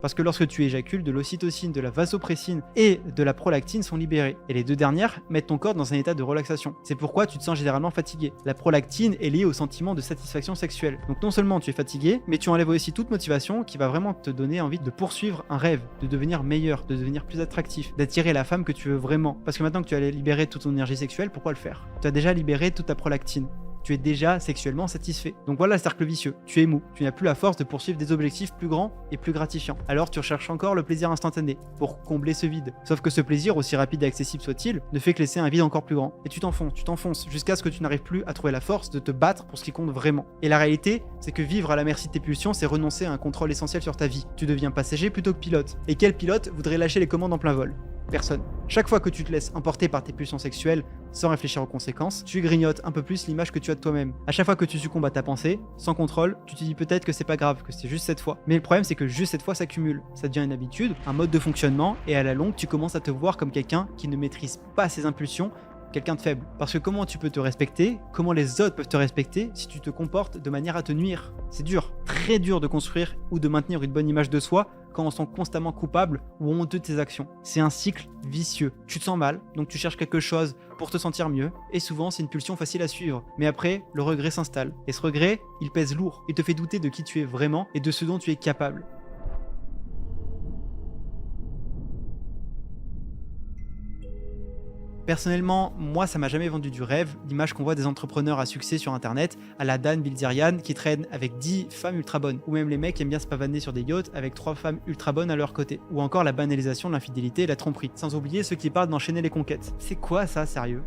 Parce que lorsque tu éjacules, de l'ocytocine, de la vasopressine et de la prolactine sont libérées. Et les deux dernières mettent ton corps dans un état de relaxation. C'est pourquoi tu te sens généralement fatigué. La prolactine est liée au sentiment de satisfaction sexuelle. Donc non seulement tu es fatigué, mais tu enlèves aussi toute motivation qui va vraiment te donner envie de poursuivre un rêve, de devenir meilleur, de devenir plus attractif, d'attirer la femme que tu veux vraiment. Parce que maintenant que tu as libéré toute ton énergie sexuelle, pourquoi le faire? Tu as déjà libéré toute ta prolactine. Tu es déjà sexuellement satisfait. Donc voilà le cercle vicieux. Tu es mou. Tu n'as plus la force de poursuivre des objectifs plus grands et plus gratifiants. Alors tu recherches encore le plaisir instantané pour combler ce vide. Sauf que ce plaisir, aussi rapide et accessible soit-il, ne fait que laisser un vide encore plus grand. Et tu t'enfonces jusqu'à ce que tu n'arrives plus à trouver la force de te battre pour ce qui compte vraiment. Et la réalité, c'est que vivre à la merci de tes pulsions, c'est renoncer à un contrôle essentiel sur ta vie. Tu deviens passager plutôt que pilote. Et quel pilote voudrait lâcher les commandes en plein vol? Personne. Chaque fois que tu te laisses emporter par tes pulsions sexuelles sans réfléchir aux conséquences, tu grignotes un peu plus l'image que tu as de toi-même. À chaque fois que tu succombes à ta pensée, sans contrôle, tu te dis peut-être que c'est pas grave, que c'est juste cette fois. Mais le problème, c'est que juste cette fois s'accumule. Ça devient une habitude, un mode de fonctionnement, et à la longue, tu commences à te voir comme quelqu'un qui ne maîtrise pas ses impulsions, quelqu'un de faible. Parce que comment tu peux te respecter, comment les autres peuvent te respecter si tu te comportes de manière à te nuire? C'est dur, très dur de construire ou de maintenir une bonne image de soi quand on se sent constamment coupable ou honteux de tes actions. C'est un cycle vicieux. Tu te sens mal, donc tu cherches quelque chose pour te sentir mieux, et souvent c'est une pulsion facile à suivre. Mais après, le regret s'installe. Et ce regret, il pèse lourd. Il te fait douter de qui tu es vraiment et de ce dont tu es capable. Personnellement, moi, ça m'a jamais vendu du rêve, l'image qu'on voit des entrepreneurs à succès sur internet, à la Dan Bilzerian, qui traînent avec 10 femmes ultra bonnes, ou même les mecs qui aiment bien se pavaner sur des yachts avec 3 femmes ultra bonnes à leur côté, ou encore la banalisation de l'infidélité et la tromperie, sans oublier ceux qui parlent d'enchaîner les conquêtes. C'est quoi ça, sérieux?